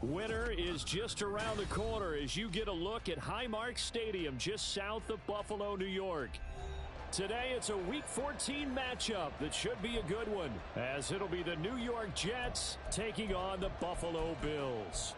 Winter is just around the corner as you get a look at Highmark Stadium just south of Buffalo, New York. Today it's a Week 14 matchup that should be a good one, as it'll be the New York Jets taking on the Buffalo Bills.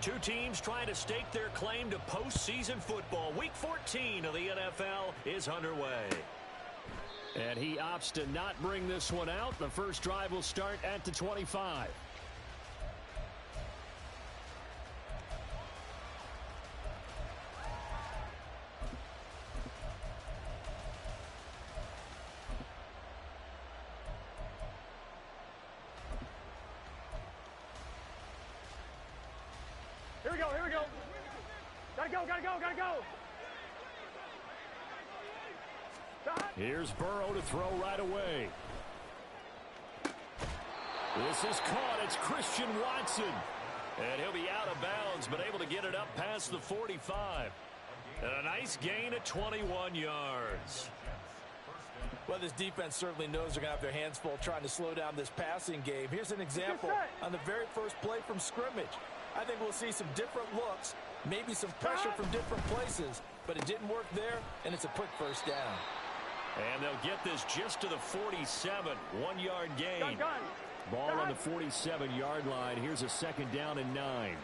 Two teams trying to stake their claim to postseason football. Week 14 of the NFL is underway. And he opts to not bring this one out. The first drive will start at the 25. Here we go. Gotta go. Here's Burrow to throw right away. This is caught. It's Christian Watson. And he'll be out of bounds, but able to get it up past the 45. And a nice gain at 21 yards. Well, this defense certainly knows they're going to have their hands full trying to slow down this passing game. Here's an example on the very first play from scrimmage. I think we'll see some different looks, maybe some pressure from different places, but it didn't work there, and it's a quick first down. And they'll get this just to the 47, 1 yard gain. Ball on the 47-yard line. Here's a second down and 9.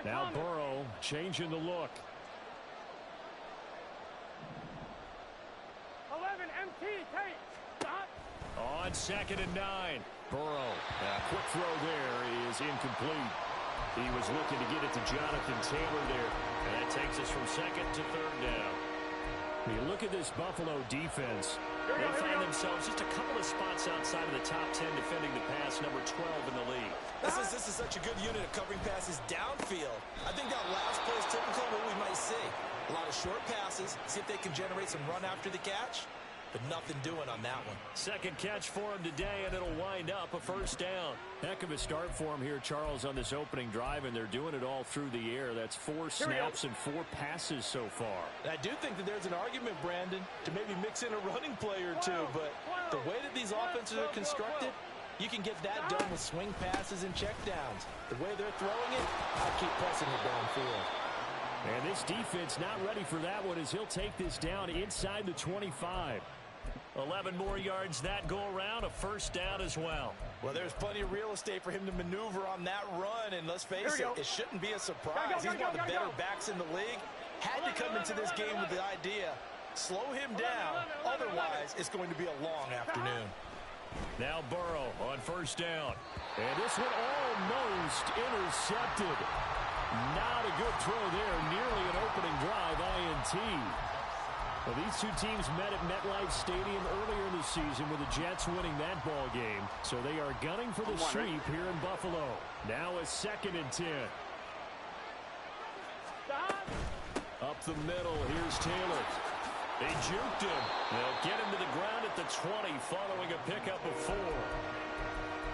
Now Burrow changing the look. 11 MT, take. Stop. On 2nd and 9. Burrow. Quick throw there is incomplete. He was looking to get it to Jonathan Taylor there. And that takes us from 2nd to 3rd down. When you look at this Buffalo defense, they find themselves just a couple of spots outside of the top 10 defending the pass, number 12 in the league. This is such a good unit of covering passes downfield. I think that last play is typical of what we might see. A lot of short passes, see if they can generate some run after the catch, but nothing doing on that one. Second catch for him today, and it'll wind up a first down. Heck of a start for him here, Charles, on this opening drive, and they're doing it all through the air. That's 4 snaps and 4 passes so far. And I do think that there's an argument, Brandon, to maybe mix in a running play or two, but the way that these offenses are constructed, you can get that done with swing passes and checkdowns. The way they're throwing it, I'll keep pressing it downfield. And this defense not ready for that one as he'll take this down inside the 25. 11 more yards that go around, a first down as well. Well, there's plenty of real estate for him to maneuver on that run, and let's face it, it shouldn't be a surprise. He's one of the better backs in the league. Had to come into this game with the idea, slow him down, otherwise it's going to be a long afternoon. Now Burrow on first down. And this one almost intercepted. Not a good throw there, nearly an opening drive INT. Well, these two teams met at MetLife Stadium earlier in the season with the Jets winning that ball game. So they are gunning for the sweep here in Buffalo. Now a 2nd and 10. Up the middle, here's Taylor. They juked him. They'll get him to the ground at the 20 following a pickup of 4.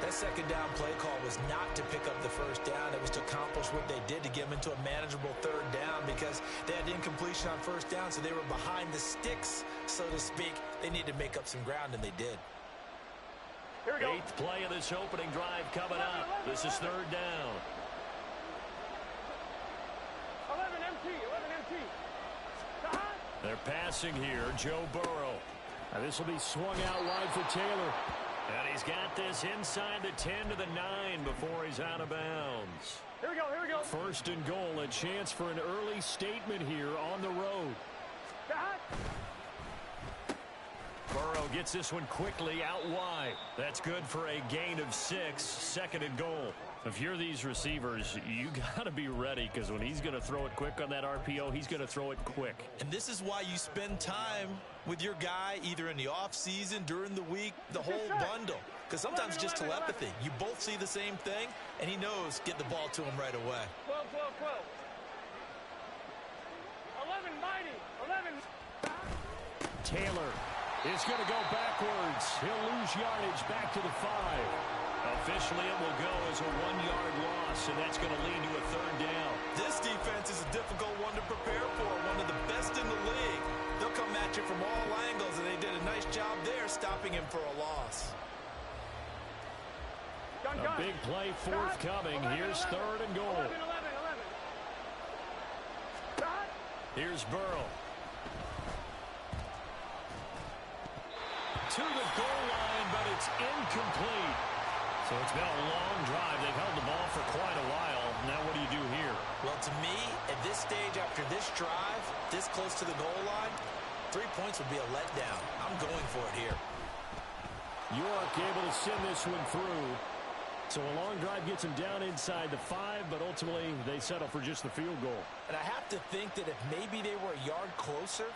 That second down play call was not to pick up the first down. It was to accomplish what they did to get them into a manageable 3rd down because they had incompletion on first down, so they were behind the sticks, so to speak. They needed to make up some ground, and they did. Here we go. 8th play of this opening drive coming up. This is 3rd down. 11 MT. Stop. They're passing here, Joe Burrow. Now this will be swung out wide for Taylor. And he's got this inside the 10 to the 9 before he's out of bounds. Here we go. 1st and goal, a chance for an early statement here on the road. Burrow gets this one quickly out wide. That's good for a gain of 6, 2nd and goal. If you're these receivers, you got to be ready because when he's going to throw it quick on that RPO, he's going to throw it quick. And this is why you spend time with your guy either in the offseason, during the week, the whole bundle. Because sometimes it's just telepathy. You both see the same thing, and he knows get the ball to him right away. 12, 12, 12. 11, mighty. 11. Taylor is going to go backwards. He'll lose yardage back to the 5. Officially, it will go as a 1-yard loss, and that's going to lead to a 3rd down. This defense is a difficult one to prepare for, one of the best in the league. They'll come at you from all angles, and they did a nice job there stopping him for a loss. A big play forthcoming. Here's 3rd and goal. 11, 11, 11. Here's Burrow. To the goal line, but it's incomplete. So it's been a long drive. They've held the ball for quite a while. Now what do you do here? Well, to me, at this stage after this drive, this close to the goal line, 3 points would be a letdown. I'm going for it here. York able to send this one through. So a long drive gets them down inside the 5, but ultimately they settle for just the field goal. And I have to think that if maybe they were a yard closer,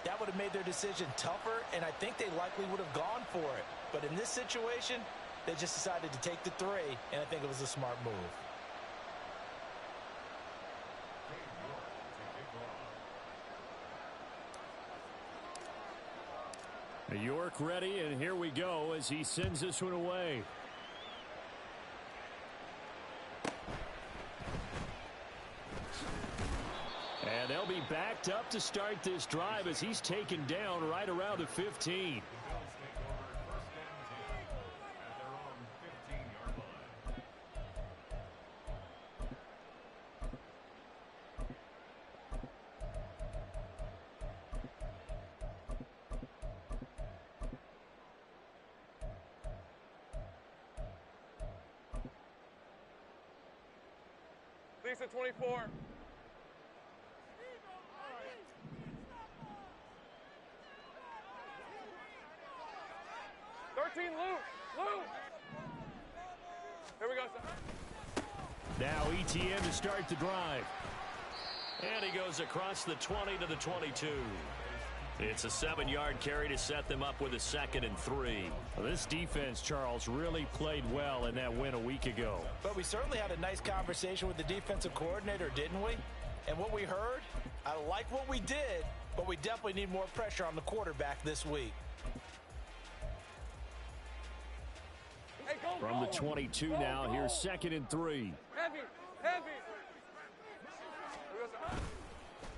that would have made their decision tougher, and I think they likely would have gone for it. But in this situation, they just decided to take the 3, and I think it was a smart move. York ready, and here we go as he sends this one away. And they'll be backed up to start this drive as he's taken down right around the 15. Lisa, 24. Luke. Here we go, son. Now ETN to start the drive. And he goes across the 20 to the 22. It's a 7-yard carry to set them up with a 2nd and 3. Well, this defense, Charles, really played well in that win a week ago. But we certainly had a nice conversation with the defensive coordinator, didn't we? And what we heard, I like what we did, but we definitely need more pressure on the quarterback this week. From the 22 now, here's 2nd and 3. Heavy.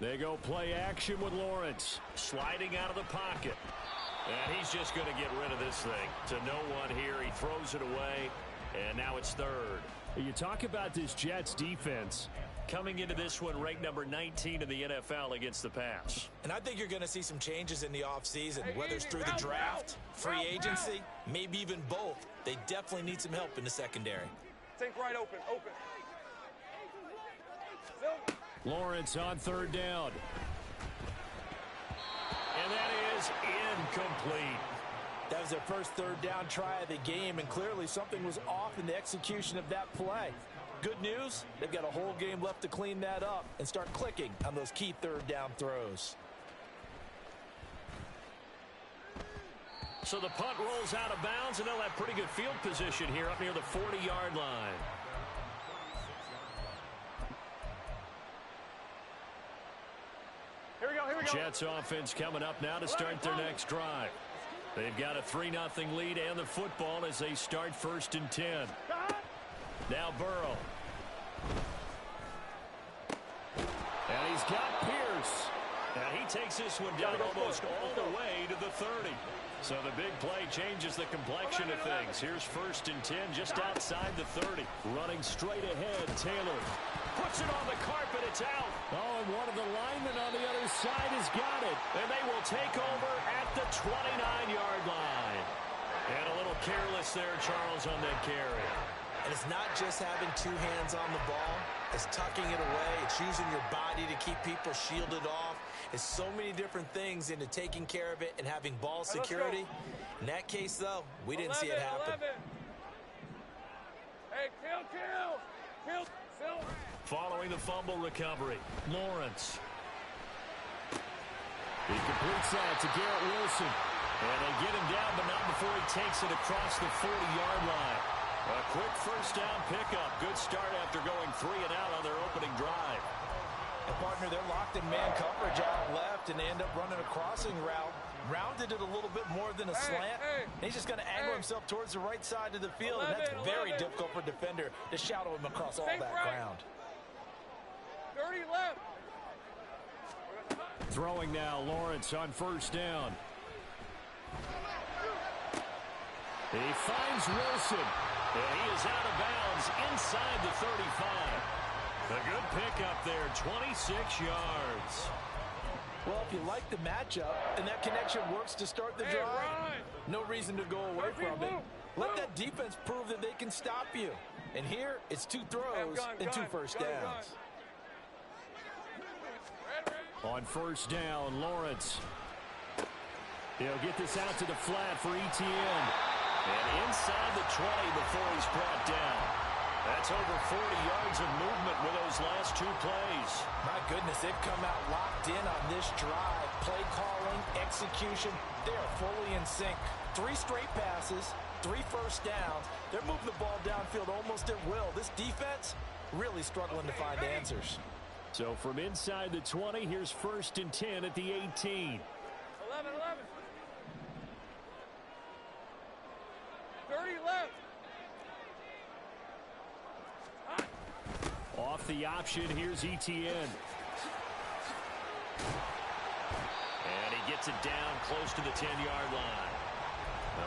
They go play action with Lawrence. Sliding out of the pocket. And he's just going to get rid of this thing. To no one here. He throws it away. And now it's 3rd. You talk about this Jets defense. Coming into this one, ranked number 19 in the NFL against the pass. And I think you're going to see some changes in the offseason, whether it's through the draft, free agency, maybe even both. They definitely need some help in the secondary. Think right open. Lawrence on 3rd down. And that is incomplete. That was their first 3rd down try of the game, and clearly something was off in the execution of that play. Good news, they've got a whole game left to clean that up and start clicking on those key 3rd down throws. So the punt rolls out of bounds, and they'll have pretty good field position here up near the 40-yard line. Here we go. Jets offense coming up now to start their next drive. They've got a 3-0 lead and the football as they start 1st and 10. Now Burrow. And he's got Pierce. Now he takes this one down almost all the way to the 30. So the big play changes the complexion of things. Here's 1st and 10 just outside the 30. Running straight ahead, Taylor. Puts it on the carpet, it's out. Oh, and one of the linemen on the other side has got it. And they will take over at the 29-yard line. And a little careless there, Charles, on that carry. And it's not just having 2 hands on the ball. It's tucking it away. It's using your body to keep people shielded off. It's so many different things into taking care of it and having ball security. In that case, though, we didn't see it happen. 11. Hey, kill. Following the fumble recovery, Lawrence. He completes that to Garrett Wilson. And they get him down, but not before he takes it across the 40-yard line. A quick first down pickup. Good start after going 3 and out on their opening drive. And partner, they're locked in man coverage out left, and they end up running a crossing route. Rounded it a little bit more than a slant. He's just going to angle himself towards the right side of the field, and that's very difficult for a defender to shadow him across all that ground. 30 left. Throwing now, Lawrence on first down. He finds Wilson, and he is out of bounds inside the 35. A good pickup there, 26 yards. Well, if you like the matchup and that connection works to start the drive, no reason to go away from it. Let that defense prove that they can stop you. And here, it's 2 throws and 2 first downs. On first down, Lawrence. He'll get this out to the flat for Etienne. And inside the 20 before he's brought down. That's over 40 yards of movement with those last 2 plays. My goodness, they've come out locked in on this drive. Play calling, execution, they are fully in sync. 3 straight passes, 3 first downs. They're moving the ball downfield almost at will. This defense really struggling to find answers. So from inside the 20, here's first and 10 at the 18. 11. 30 left. Off the option, here's Etienne. And he gets it down close to the 10-yard line.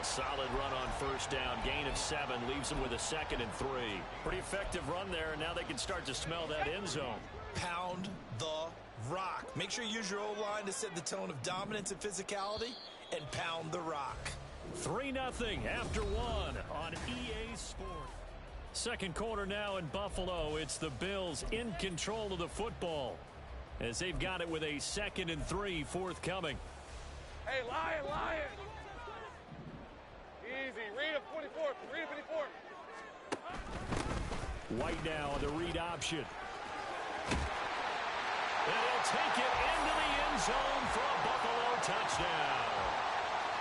A solid run on first down. Gain of 7 leaves him with a 2nd and 3. Pretty effective run there, and now they can start to smell that end zone. Pound the rock. Make sure you use your O-line to set the tone of dominance and physicality, and pound the rock. 3-0 after 1 on EA Sports. Second quarter now in Buffalo. It's the Bills in control of the football as they've got it with a 2nd and 3 forthcoming. Hey, Lion. Easy. Read a 44. Read a 54. White now on the read option. And he'll take it into the end zone for a Buffalo touchdown.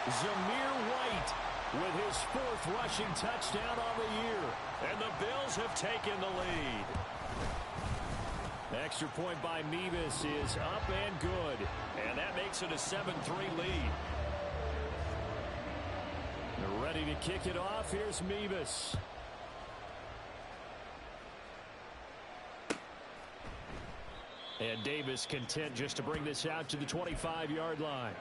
Zamir White with his 4th rushing touchdown on the year. And the Bills have taken the lead. Extra point by Mevis is up and good. And that makes it a 7-3 lead. They're ready to kick it off. Here's Mevis. And Davis content just to bring this out to the 25-yard line.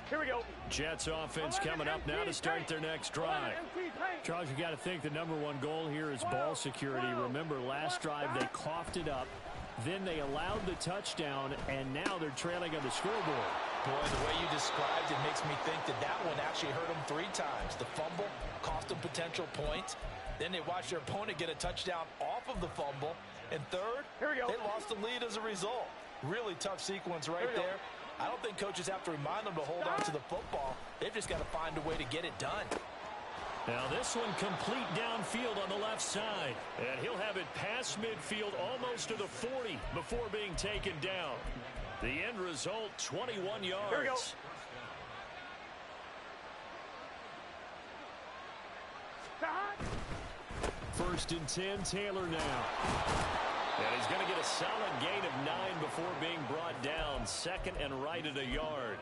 Here we go. Jets offense coming up now to start their next drive. Charles, you got to think the #1 goal here is ball security. Remember, last drive they coughed it up. Then they allowed the touchdown, and now they're trailing on the scoreboard. Boy, the way you described it makes me think that one actually hurt them 3 times. The fumble cost them potential points. Then they watched their opponent get a touchdown off of the fumble. And third, they lost the lead as a result. Really tough sequence right there. I don't think coaches have to remind them to hold on to the football. They've just got to find a way to get it done. Now this one complete downfield on the left side. And he'll have it past midfield almost to the 40 before being taken down. The end result, 21 yards. Here we go. First and 10, Taylor now. And he's going to get a solid gain of 9 before being brought down. 2nd and right at a yard.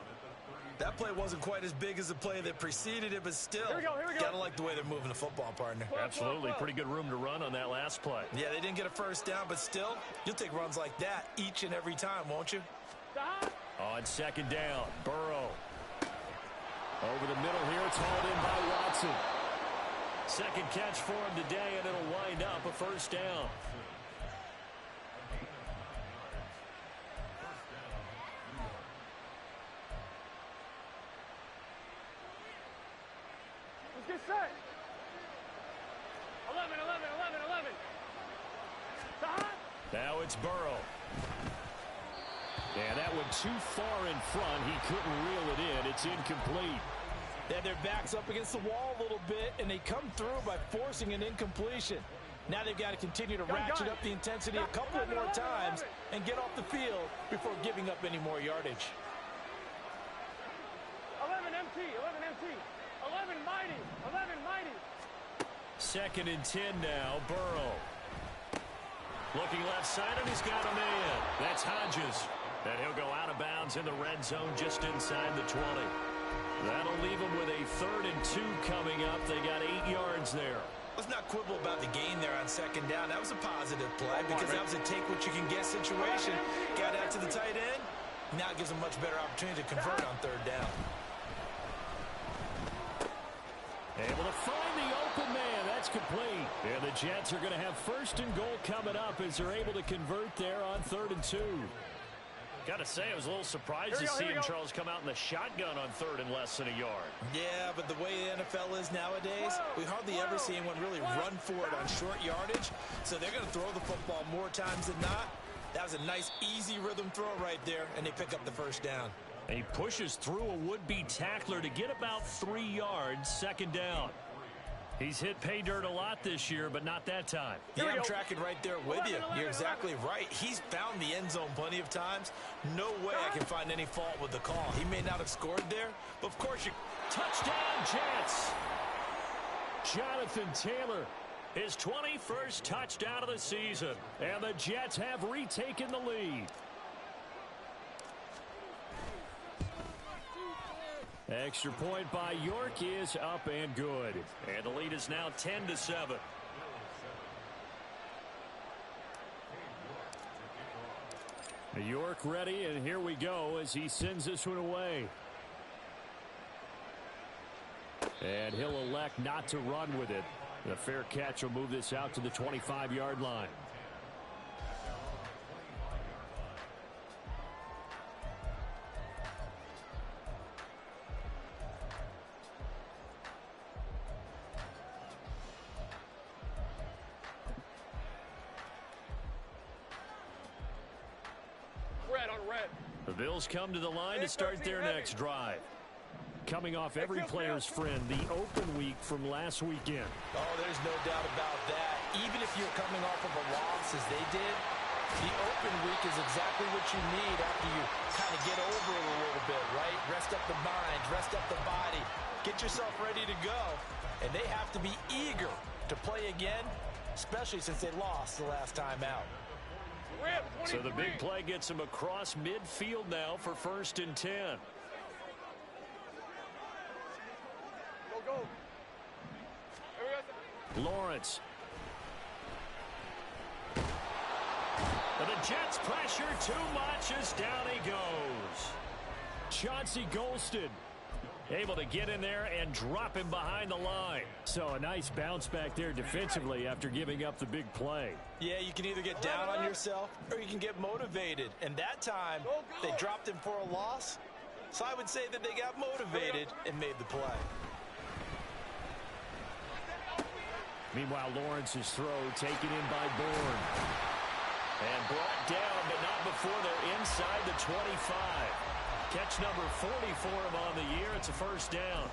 That play wasn't quite as big as the play that preceded it, but still, here we go. Gotta like the way they're moving the football, partner. Absolutely. Pretty good room to run on that last play. Yeah, they didn't get a first down, but still, you'll take runs like that each and every time, won't you? On 2nd down, Burrow. Over the middle here, it's hauled in by Watson. 2nd catch for him today, and it'll wind up a first down. Let's get set. 11. Now it's Burrow. And that went too far in front. He couldn't reel it in. It's incomplete. Then their back's up against the wall a little bit, and they come through by forcing an incompletion. Now they've got to continue to ratchet up the intensity a couple more times and get off the field before giving up any more yardage. 11 MT, 11 MT, 11 mighty, 11 mighty. 2nd and 10 now, Burrow. Looking left side, and he's got a man. That's Hodges. And he'll go out of bounds in the red zone just inside the 20. That'll leave them with a 3rd and 2 coming up. They got 8 yards there. Let's not quibble about the gain there on 2nd down. That was a positive play because that was a take-what-you-can-get situation. Got out to the tight end. Now it gives them much better opportunity to convert on 3rd down. Able to find the open man. That's complete. And the Jets are going to have 1st and goal coming up as they're able to convert there on 3rd and 2. Got to say, I was a little surprised to see him, Charles, come out in the shotgun on 3rd and less than a yard. Yeah, but the way the NFL is nowadays, we hardly ever see anyone really run for it on short yardage. So they're going to throw the football more times than not. That was a nice, easy rhythm throw right there, and they pick up the 1st down. And he pushes through a would-be tackler to get about 3 yards, 2nd down. He's hit pay dirt a lot this year, but not that time. Yeah, I'm tracking right there with you. You're exactly right. He's found the end zone plenty of times. No way I can find any fault with the call. He may not have scored there, but of course you... Touchdown, Jets! Jonathan Taylor, his 21st touchdown of the season. And the Jets have retaken the lead. Extra point by York is up and good. And the lead is now 10-7. York ready, and here we go as he sends this one away. And he'll elect not to run with it. The fair catch will move this out to the 25-yard line. The Bills come to the line to start their next drive. Coming off every player's friend, the open week from last weekend. Oh, there's no doubt about that. Even if you're coming off of a loss as they did, the open week is exactly what you need after you kind of get over it a little bit, right? Rest up the mind, rest up the body, get yourself ready to go. And they have to be eager to play again, especially since they lost the last time out. So the big play gets him across midfield now for 1st and 10. Go. Lawrence. But the Jets pressure too much as down he goes. Chauncey Golston able to get in there and drop him behind the line. So a nice bounce back there defensively after giving up the big play. Yeah, you can either get down on yourself or you can get motivated. And that time, they dropped him for a loss. So I would say that they got motivated and made the play. Meanwhile, Lawrence's throw taken in by Bourne. And brought down, but not before they're inside the 25. Catch number 40 for him on the year. It's a 1st down.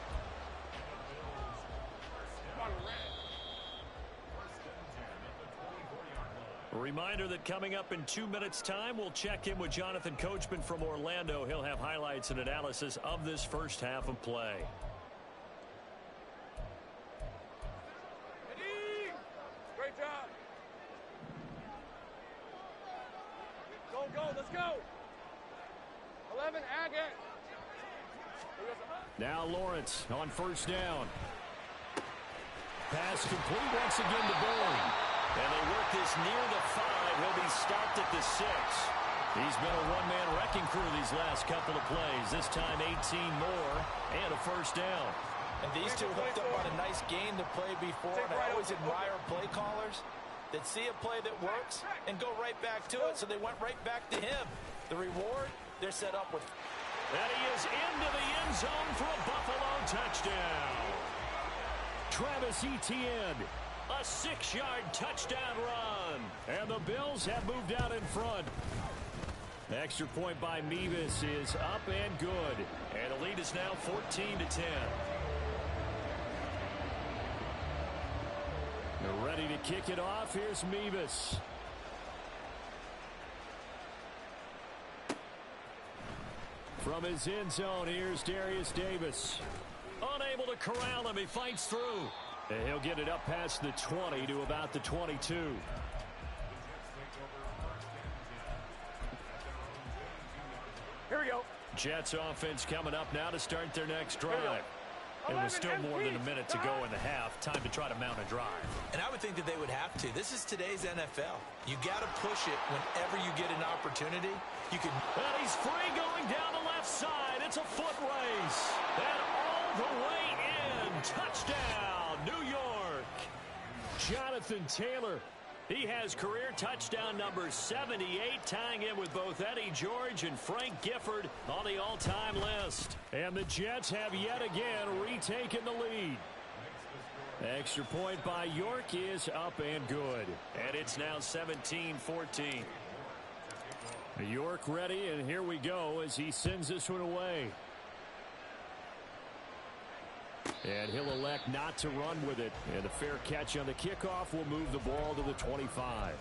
A reminder that coming up in 2 minutes' time, we'll check in with Jonathan Coachman from Orlando. He'll have highlights and analysis of this first half of play. Great job. Go, let's go. 11, again. Now Lawrence on 1st down. Pass complete once again to Bourne. And they work this near the 5. He'll be stopped at the 6. He's been a one-man wrecking crew these last couple of plays. This time 18 more and a 1st down. And these two hooked up on a nice gain to play before. And I always admire play callers that see a play that works and go right back to it. So they went right back to him. The reward, they're set up with. And he is into the end zone for a Buffalo touchdown. Travis Etienne. A 6-yard touchdown run. And the Bills have moved out in front. Extra point by Mevis is up and good. And the lead is now 14-10. They're ready to kick it off. Here's Mevis. From his end zone, here's Darius Davis. Unable to corral him. He fights through. And he'll get it up past the 20 to about the 22. Here we go. Jets offense coming up now to start their next drive. And with still more than a minute to go in the half, time to try to mount a drive. And I would think that they would have to. This is today's NFL. You got to push it whenever you get an opportunity. You can. And he's free going down the left side. It's a foot race. And all the way in. Touchdown, New York. Jonathan Taylor. He has career touchdown number 78, tying in with both Eddie George and Frank Gifford on the all-time list. And the Jets have yet again retaken the lead. Extra point by York is up and good. And it's now 17-14. York ready, and here we go as he sends this one away. And he'll elect not to run with it. And a fair catch on the kickoff will move the ball to the 25.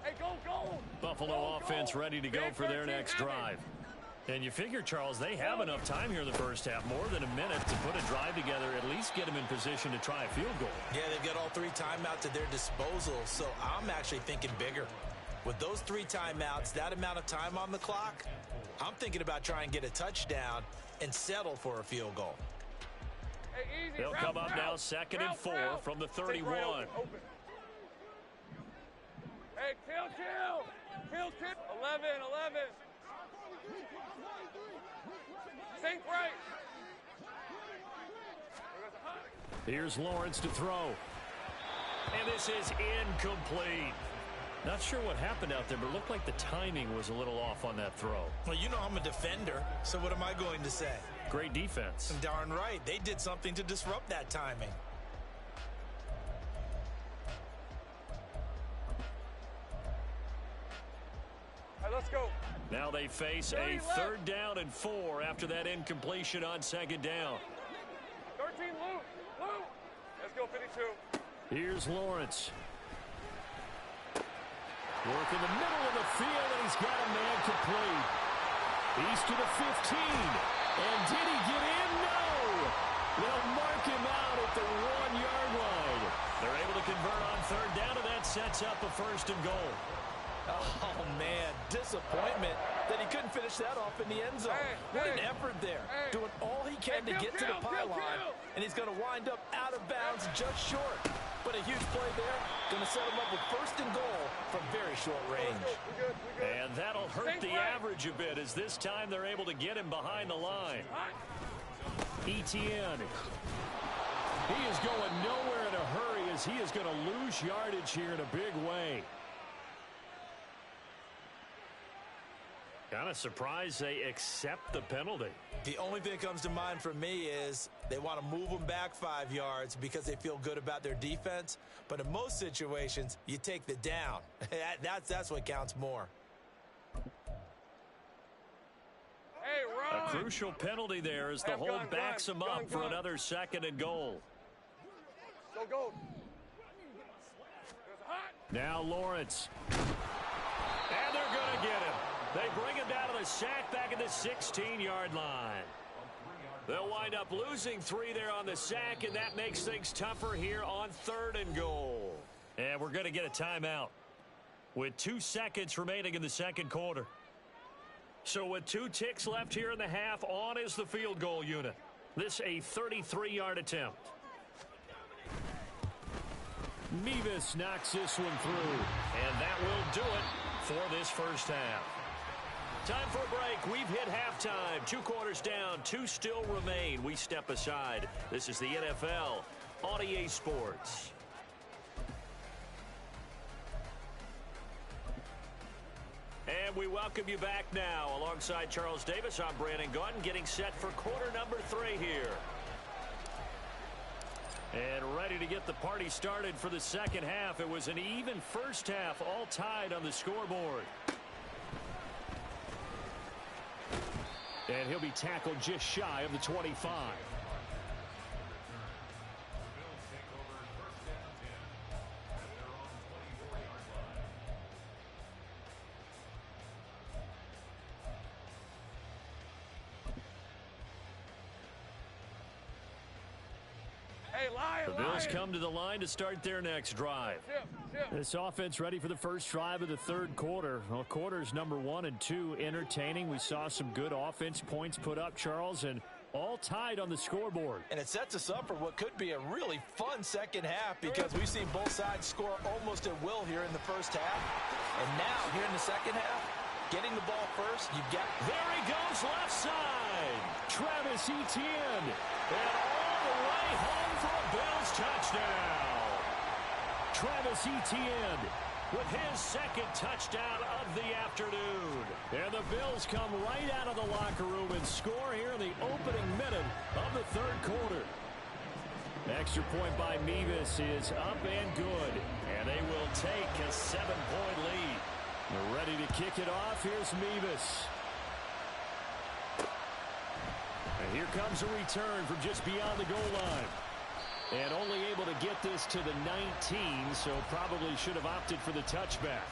Hey, go, go. Buffalo offense ready to go for their next drive. And you figure, Charles, they have enough time here in the first half, more than a minute, to put a drive together, at least get them in position to try a field goal. Yeah, they've got all 3 timeouts at their disposal, so I'm actually thinking bigger. With those 3 timeouts, that amount of time on the clock, I'm thinking about trying to get a touchdown and settle for a field goal. Hey, easy. They'll come up now 2nd and 4 from the 31. Right open. Hey, kill. 11. Sink right. Here's Lawrence to throw. And this is incomplete. Not sure what happened out there, but it looked like the timing was a little off on that throw. Well, you know I'm a defender, so what am I going to say? Great defense. Darn right. They did something to disrupt that timing. All right, let's go. Now they face a 3rd down and 4 after that incompletion on 2nd down. 13, Lou. Let's go, 52. Here's Lawrence. Work in the middle of the field, and he's got a man complete. He's to the 15. And did he get in? No! They'll mark him out at the 1-yard line. They're able to convert on 3rd down, and that sets up a 1st and goal. Oh, man, disappointment that he couldn't finish that off in the end zone. What an effort there. Doing all he can to get to the pylon, and he's going to wind up out of bounds just short. But a huge play there, going to set him up with 1st and goal from very short range. We're good. And that'll hurt the average a bit, as this time they're able to get him behind the line. Etienne. He is going nowhere in a hurry, as he is going to lose yardage here in a big way. Kind of surprised they accept the penalty. The only thing that comes to mind for me is they want to move them back 5 yards because they feel good about their defense. But in most situations, you take the down. That's what counts more. Hey, run. A crucial penalty there as the hold backs them up for another 2nd and goal. Go. Now Lawrence. And they're going to get him. They bring him down to the sack back at the 16-yard line. They'll wind up losing 3 there on the sack, and that makes things tougher here on 3rd and goal. And we're going to get a timeout with 2 seconds remaining in the 2nd quarter. So with 2 ticks left here in the half, on is the field goal unit. This a 33-yard attempt. Mevis knocks this one through. And that will do it for this first half. Time for a break. We've hit halftime. 2 quarters down. 2 still remain. We step aside. This is the NFL on EA Sports. And we welcome you back now. Alongside Charles Davis, I'm Brandon Gaudin, getting set for quarter number 3 here. And ready to get the party started for the second half. It was an even first half, all tied on the scoreboard. And he'll be tackled just shy of the 25. The Bills come to the line to start their next drive. This offense ready for the first drive of the third quarter. Well, quarters number 1 and 2 entertaining. We saw some good offense points put up, Charles, and all tied on the scoreboard. And it sets us up for what could be a really fun second half because we've seen both sides score almost at will here in the first half. And now, here in the second half, getting the ball first, you've got... There he goes, left side. Travis Etienne. And all the way home for a Bills touchdown. Travis Etienne with his second touchdown of the afternoon. And the Bills come right out of the locker room and score here in the opening minute of the third quarter. Extra point by Mevis is up and good. And they will take a 7-point lead. They're ready to kick it off. Here's Mevis. And here comes a return from just beyond the goal line. And only able to get this to the 19, so probably should have opted for the touchback.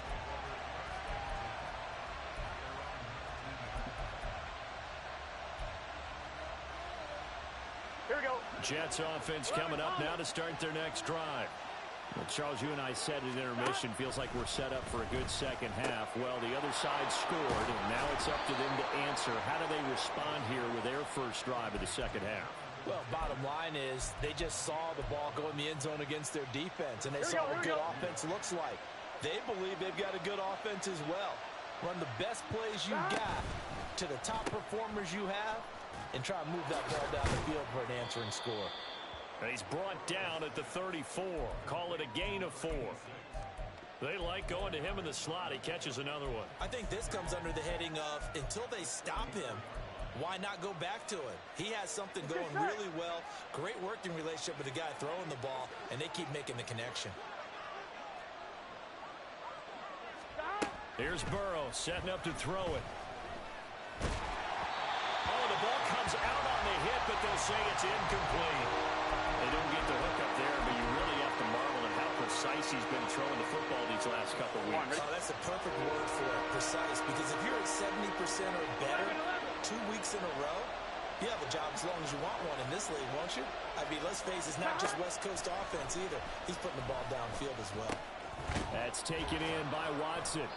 Here we go. Jets offense coming up now to start their next drive. Well, Charles, you and I said at intermission, feels like we're set up for a good second half. Well, the other side scored, and now it's up to them to answer. How do they respond here with their first drive of the second half? Well, bottom line is they just saw the ball go in the end zone against their defense, and they saw what good offense looks like. They believe they've got a good offense as well. Run the best plays you got to the top performers you have, and try to move that ball down the field for an answering score. And he's brought down at the 34. Call it a gain of 4. They like going to him in the slot. He catches another one. I think this comes under the heading of until they stop him, why not go back to it? He has something going really well. Great working relationship with the guy throwing the ball, and they keep making the connection. Here's Burrow setting up to throw it. Oh, the ball comes out on the hit, but they'll say it's incomplete. They don't get the hook up there, but you really have to marvel at how precise he's been throwing the football these last couple of weeks. Oh, that's a perfect word for it, precise, because if you're at 70% or better 2 weeks in a row, you have a job as long as you want one in this league, won't you? I mean, let's face it, it's not just West Coast offense either. He's putting the ball downfield as well. That's taken in by Watson.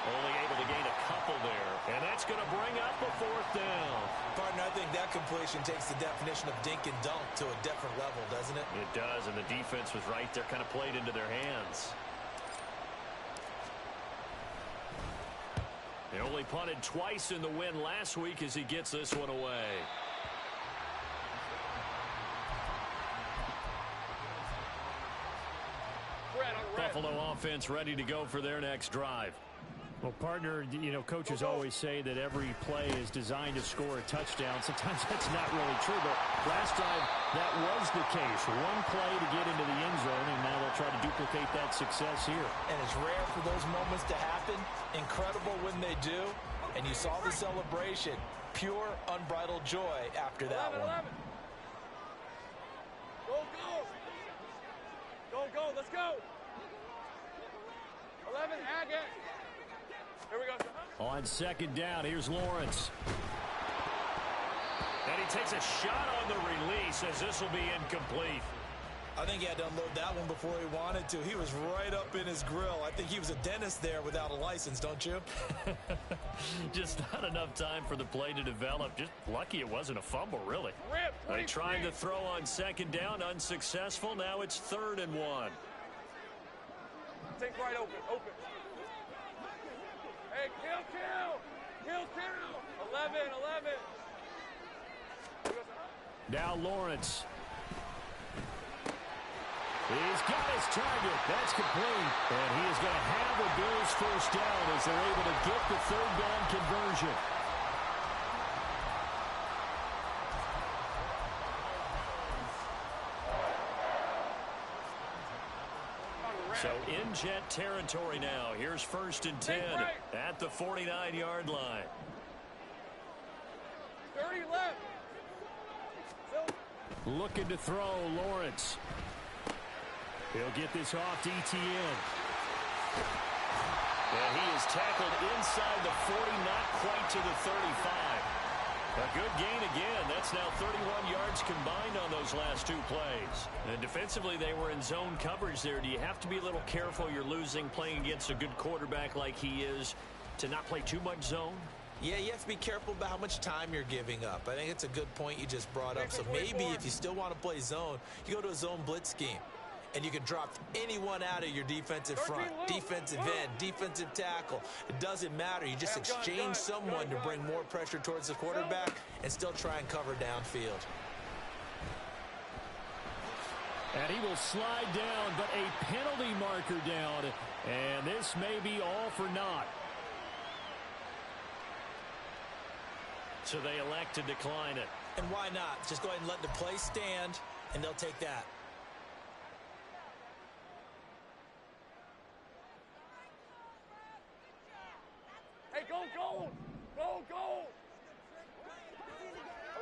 Only able to gain a couple there, and that's going to bring up a 4th down. Partner, I think that completion takes the definition of dink and dunk to a different level, doesn't it? It does, and the defense was right there, kind of played into their hands. They only punted twice in the win last week as he gets this one away. Buffalo offense ready to go for their next drive. Well, partner, you know, coaches always say that every play is designed to score a touchdown. Sometimes that's not really true, but last time that was the case. One play to get into the end zone, and now they'll try to duplicate that success here. And it's rare for those moments to happen. Incredible when they do. And you saw the celebration. Pure, unbridled joy after that 11, one. 11. Go, go. Go, go, let's go. 11, Haggett. Here we go. On second down, here's Lawrence. And he takes a shot on the release as this will be incomplete. I think he had to unload that one before he wanted to. He was right up in his grill. I think he was a dentist there without a license, don't you? Just not enough time for the play to develop. Just lucky it wasn't a fumble, really. They trying to throw on second down, unsuccessful. Now it's 3rd and 1. Take right open, open. Hey, kill. 11, 11. Now Lawrence. He's got his target. That's complete. And he is going to have a Bills first down as they're able to get the third down conversion. So in Jet territory now. Here's 1st and 10 at the 49-yard line. 30 left. Looking to throw, Lawrence. He'll get this off to Etienne. And he is tackled inside the 40, not quite to the 35. A good gain again. That's now 31 yards combined on those last 2 plays. And defensively, they were in zone coverage there. Do you have to be a little careful? You're losing playing against a good quarterback like he is to not play too much zone? Yeah, you have to be careful about how much time you're giving up. I think it's a good point you just brought up. So maybe if you still want to play zone, you go to a zone blitz scheme. And you can drop anyone out of your defensive front, defensive end, defensive tackle. It doesn't matter. You just exchange someone to bring more pressure towards the quarterback and still try and cover downfield. And he will slide down, but a penalty marker down. And this may be all for naught. So they elect to decline it. And why not? Just go ahead and let the play stand, and they'll take that. Hey, go, go! Go, go!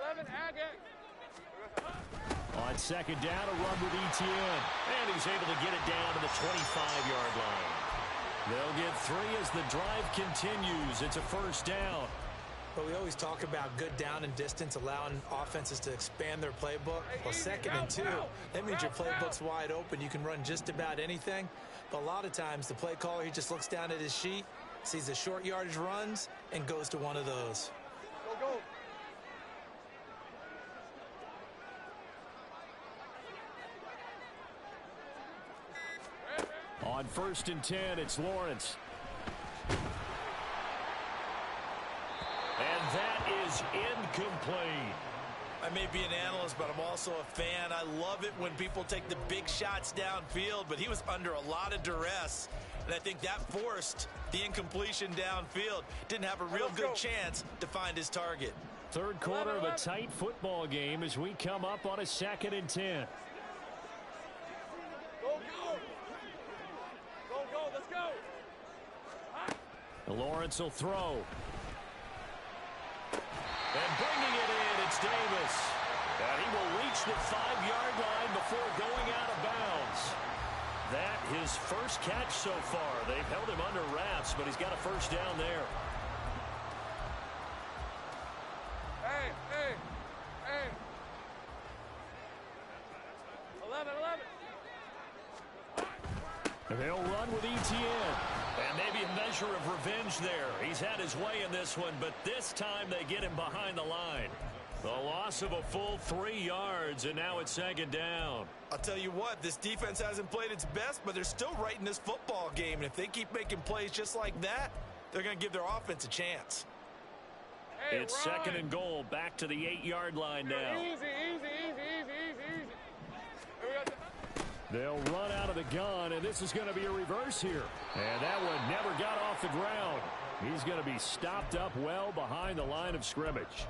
11, Agate. On 2nd down, a run with Etienne. And he's able to get it down to the 25-yard line. They'll get 3 as the drive continues. It's a first down. But we always talk about good down and distance, allowing offenses to expand their playbook. Well, 2nd and 2, that means your playbook's wide open. You can run just about anything. But a lot of times, the play caller, he just looks down at his sheet, sees the short yardage runs, and goes to one of those. Go, go. On 1st and 10, it's Lawrence. And that is incomplete. I may be an analyst, but I'm also a fan. I love it when people take the big shots downfield, but he was under a lot of duress. And I think that forced the incompletion downfield. Didn't have a real good chance to find his target. Third quarter of a tight football game as we come up on a 2nd and 10. Go, go! Go, go, let's go! Lawrence will throw. And bringing it in, it's Davis. And he will reach the 5-yard line before going out of bounds. That his first catch so far. They've held him under wraps, but he's got a first down there. Hey, hey, hey. 11, 11. They'll run with Etienne. And maybe a measure of revenge there. He's had his way in this one, but this time they get him behind the line. The loss of a full 3 yards, and now it's 2nd down. I'll tell you what, this defense hasn't played its best, but they're still right in this football game. And if they keep making plays just like that, they're going to give their offense a chance. Hey, it's run. 2nd and goal, back to the 8-yard line now. Easy, easy, easy, easy, easy, easy. They'll run out of the gun, and this is going to be a reverse here. And that one never got off the ground. He's going to be stopped up well behind the line of scrimmage.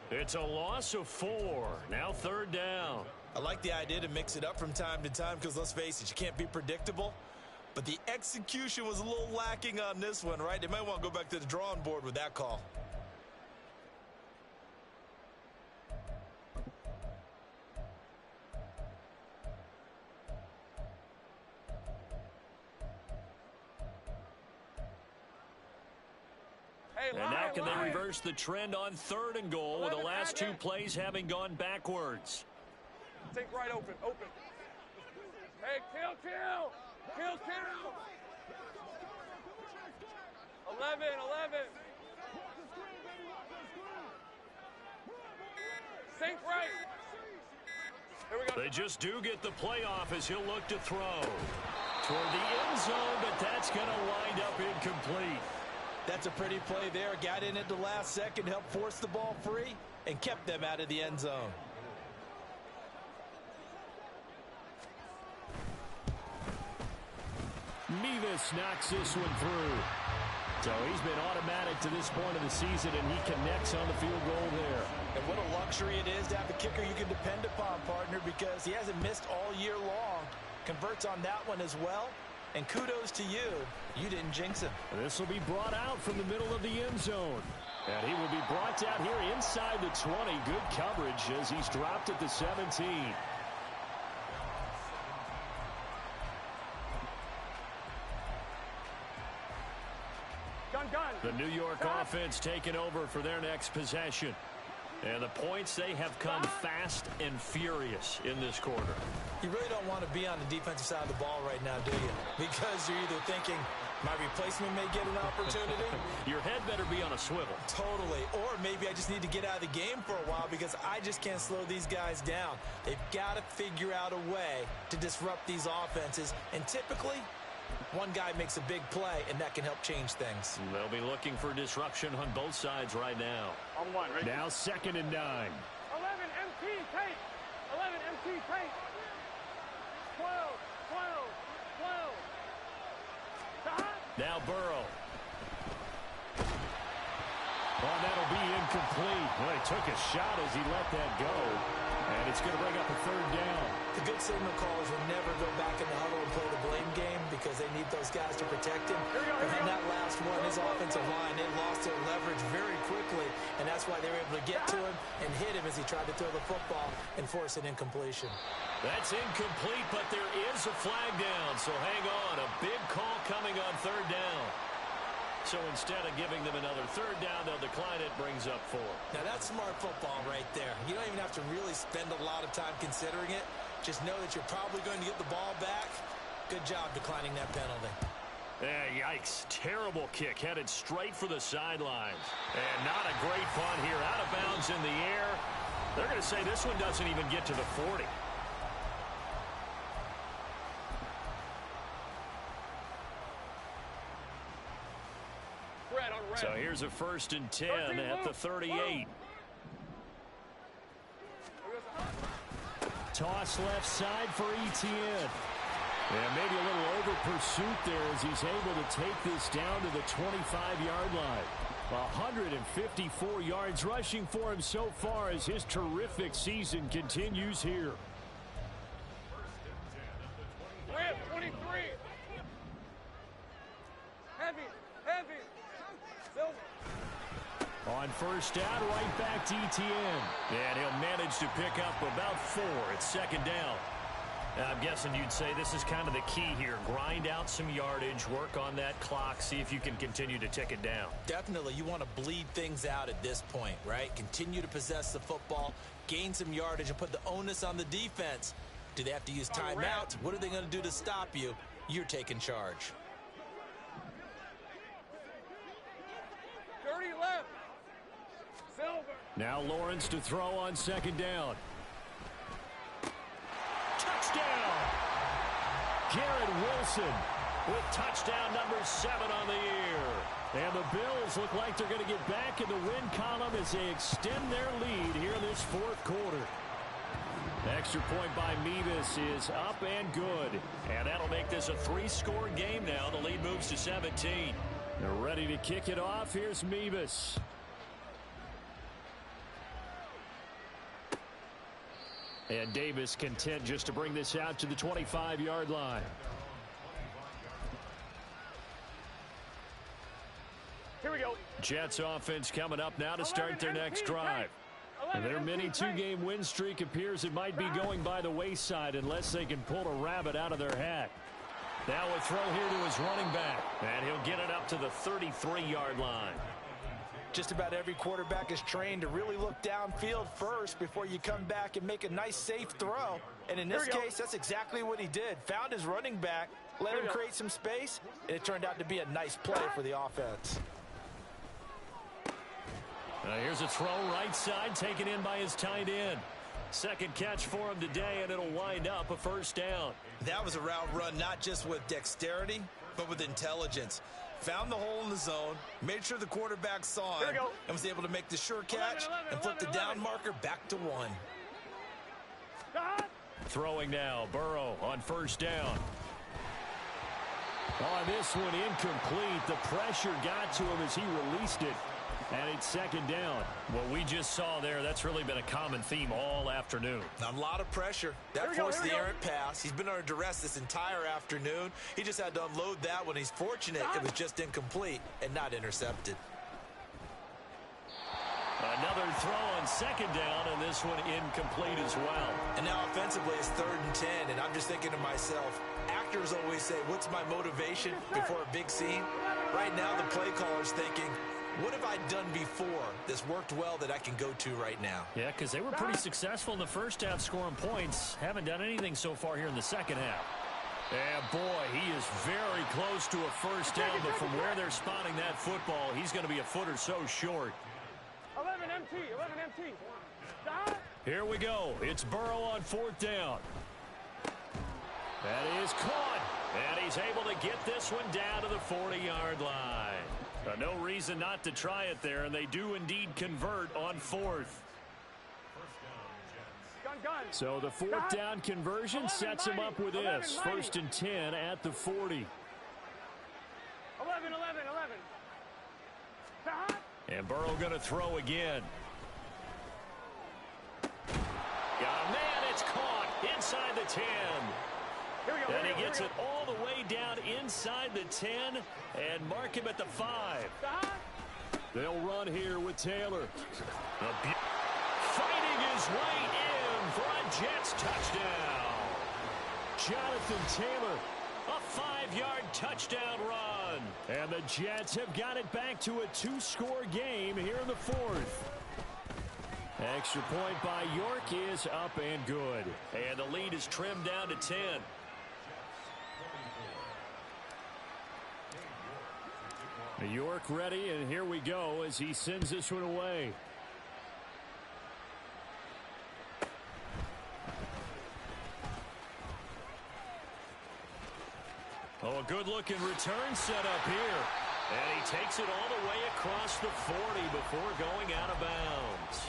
It's a loss of 4. Now 3rd down. I like the idea to mix it up from time to time because, let's face it, you can't be predictable. But the execution was a little lacking on this one, right? They might want to go back to the drawing board with that call. And now can they reverse the trend on 3rd and goal with the last 2 plays having gone backwards? Take right open, open. Hey, kill, kill. Kill, kill. 11, 11. Sink right. Here we go. They just do get the playoff as he'll look to throw. Toward the end zone, but that's going to wind up incomplete. That's a pretty play there. Got in at the last second, helped force the ball free, and kept them out of the end zone. Shottas knocks this one through. So he's been automatic to this point of the season, and he connects on the field goal there. And what a luxury it is to have a kicker you can depend upon, partner, because he hasn't missed all year long. Converts on that one as well. And kudos to you. You didn't jinx him. This will be brought out from the middle of the end zone. And he will be brought down here inside the 20. Good coverage as he's dropped at the 17. The New York offense taking over for their next possession. And the points, they have come fast and furious in this quarter. You really don't want to be on the defensive side of the ball right now, do you? Because you're either thinking, my replacement may get an opportunity. Your head better be on a swivel. Totally. Or maybe I just need to get out of the game for a while because I just can't slow these guys down. They've got to figure out a way to disrupt these offenses. And typically, one guy makes a big play, and that can help change things. They'll be looking for disruption on both sides right now. On one, right? Now 2nd and 9. 11 MT tape. 11 MT tape. 12. Now Burrow. Oh, that'll be incomplete. Well, he took a shot as he let that go. And it's going to bring up a 3rd down. The good signal callers will never go back in the huddle and play the blame game because they need those guys to protect him. And in that last one, his offensive line, they lost their leverage very quickly, and that's why they were able to get to him and hit him as he tried to throw the football and force an incompletion. That's incomplete, but there is a flag down, so hang on. A big call coming on 3rd down. So instead of giving them another 3rd down, they'll decline it, brings up 4. Now, that's smart football right there. You don't even have to really spend a lot of time considering it. Just know that you're probably going to get the ball back. Good job declining that penalty. Yikes. Terrible kick, headed straight for the sidelines. And not a great punt here. Out of bounds in the air. They're going to say this one doesn't even get to the 40. So here's a 1st and 10 at the 38. Toss left side for Etienne. And maybe a little over pursuit there as he's able to take this down to the 25-yard line. 154 yards rushing for him so far as his terrific season continues here. 23. Heavy. On 1st down, right back to Etienne. And he'll manage to pick up about 4 at 2nd down. I'm guessing you'd say this is kind of the key here. Grind out some yardage, work on that clock, see if you can continue to tick it down. Definitely. You want to bleed things out at this point, right? Continue to possess the football, gain some yardage, and put the onus on the defense. Do they have to use timeouts? What are they going to do to stop you? You're taking charge. 30 left. Silver. Now Lawrence to throw on 2nd down. Touchdown! Garrett Wilson with touchdown number 7 on the year. And the Bills look like they're going to get back in the win column as they extend their lead here in this 4th quarter. Extra point by Mevis is up and good. And that'll make this a 3-score game now. The lead moves to 17. They're ready to kick it off. Here's Mevis. And Davis content just to bring this out to the 25-yard line. Here we go. Jets offense coming up now to start their next drive. Their mini 2-game win streak appears it might be going by the wayside unless they can pull a rabbit out of their hat. Now a throw here to his running back. And he'll get it up to the 33-yard line. Just about every quarterback is trained to really look downfield first before you come back and make a nice, safe throw. And in this case, that's exactly what he did. Found his running back, let him create some space, and it turned out to be a nice play for the offense. Here's a throw right side taken in by his tight end. Second catch for him today, and it'll wind up a 1st down. That was a route run not just with dexterity, but with intelligence. Found the hole in the zone, made sure the quarterback saw him, and was able to make the sure catch and flip the down marker back to 1. Throwing now, Burrow on 1st down. On this one, incomplete. The pressure got to him as he released it. And it's second down. What we just saw there, that's really been a common theme all afternoon. A lot of pressure. That forced the errant pass. He's been under duress this entire afternoon. He just had to unload that one. He's fortunate it was just incomplete and not intercepted. Another throw on second down, and this one incomplete as well. And now offensively it's 3rd and 10, and I'm just thinking to myself, actors always say, what's my motivation before a big scene? Right now the play caller's thinking, what have I done before that's worked well that I can go to right now? Yeah, because they were pretty successful in the first half scoring points. Haven't done anything so far here in the second half. And boy, he is very close to a first down, but from where they're spotting that football, he's going to be a foot or so short. 11 MT. Here we go. It's Burrow on 4th down. That is caught. And he's able to get this one down to the 40-yard line. No reason not to try it there, and they do indeed convert on 4th. So the 4th down conversion sets him up with this. 1st and 10 at the 40. 11. And Burrow going to throw again. Got a man. It's caught inside the 10. And he gets it all the way down inside the 10 and mark him at the 5. They'll run here with Taylor. Fighting his way in for a Jets touchdown. Jonathan Taylor. A 5-yard touchdown run. And the Jets have got it back to a 2-score game here in the 4th. Extra point by York is up and good. And the lead is trimmed down to 10. York ready, and here we go as he sends this one away. Oh, a good-looking return set up here. And he takes it all the way across the 40 before going out of bounds.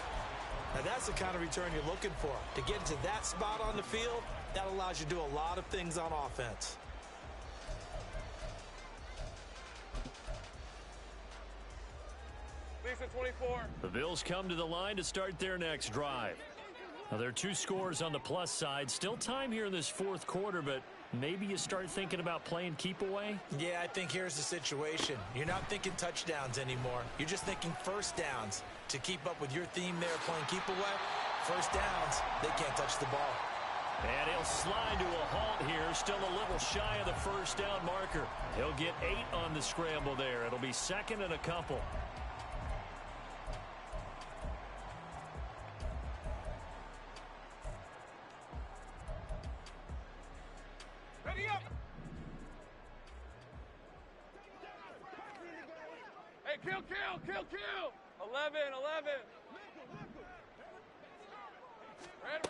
Now that's the kind of return you're looking for. To get into that spot on the field, that allows you to do a lot of things on offense. Lisa 24. The Bills come to the line to start their next drive. Now, there are 2 scores on the plus side. Still time here in this 4th quarter, but maybe you start thinking about playing keep away? Yeah, I think here's the situation. You're not thinking touchdowns anymore. You're just thinking first downs. To keep up with your theme there, playing keep away, first downs, they can't touch the ball. And he'll slide to a halt here, still a little shy of the first down marker. He'll get 8 on the scramble there. It'll be 2nd and a couple. Ready up. Hey, kill. 11. Red.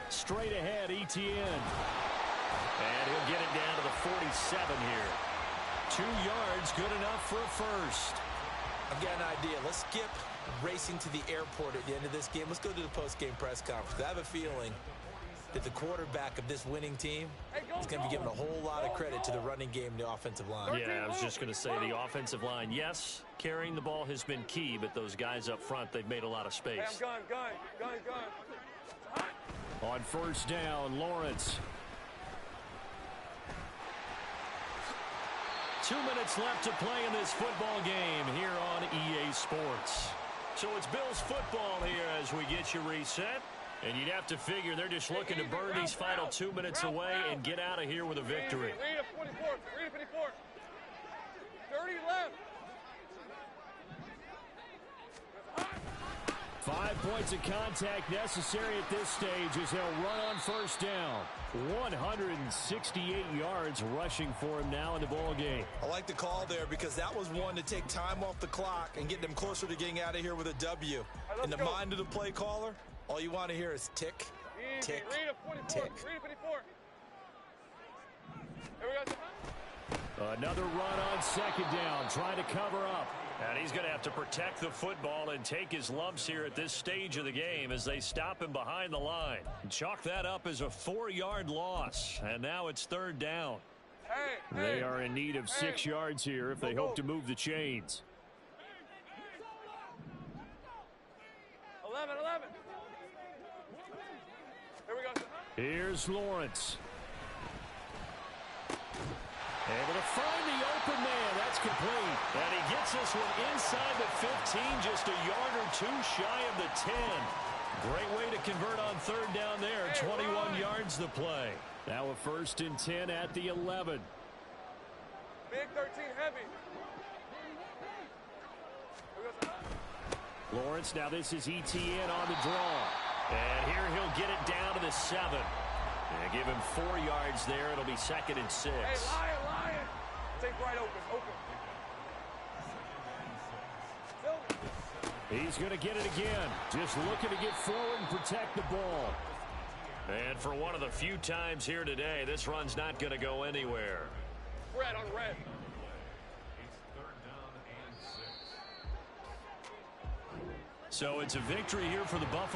Straight ahead, ETN. And he'll get it down to the 47 here. 2 yards, good enough for a first. I've got an idea. Let's skip racing to the airport at the end of this game. Let's go to the post-game press conference. I have a feeling that the quarterback of this winning team is going to be given a whole lot of credit to the running game and the offensive line. Yeah, I was just going to say the offensive line, yes, carrying the ball has been key, but those guys up front, they've made a lot of space. Hey, I'm gun. On 1st down, Lawrence. 2 minutes left to play in this football game here on EA Sports. So it's Bills football here as we get you reset. And you'd have to figure they're just looking to burn these final 2 minutes away and get out of here with a victory. Read a 24. Read a 54. 30 left. 5 points of contact necessary at this stage as he'll run on 1st down. 168 yards rushing for him now in the ball game. I like the call there because that was one to take time off the clock and get them closer to getting out of here with a W. In the mind of the play caller, all you want to hear is tick, tick, tick. Read a 54. Here we go. Another run on 2nd down, trying to cover up. And he's going to have to protect the football and take his lumps here at this stage of the game as they stop him behind the line. Chalk that up as a 4-yard loss. And now it's 3rd down. They are in need of 6 yards here if they hope to move the chains. 11. Here we go. Here's Lawrence. Able to find the open man. That's complete. And he gets this one inside the 15, just a yard or two shy of the 10. Great way to convert on third down there. 21 yards the play. Now a 1st and 10 at the 11. Big 13 heavy. Lawrence, now this is ETN on the draw. And here he'll get it down to the 7. And give him 4 yards there. It'll be 2nd and 6. Hey, Lion. Take right open. He's going to get it again. Just looking to get forward and protect the ball. And for one of the few times here today, this run's not going to go anywhere. Red on red. So it's a victory here for the Buffalo.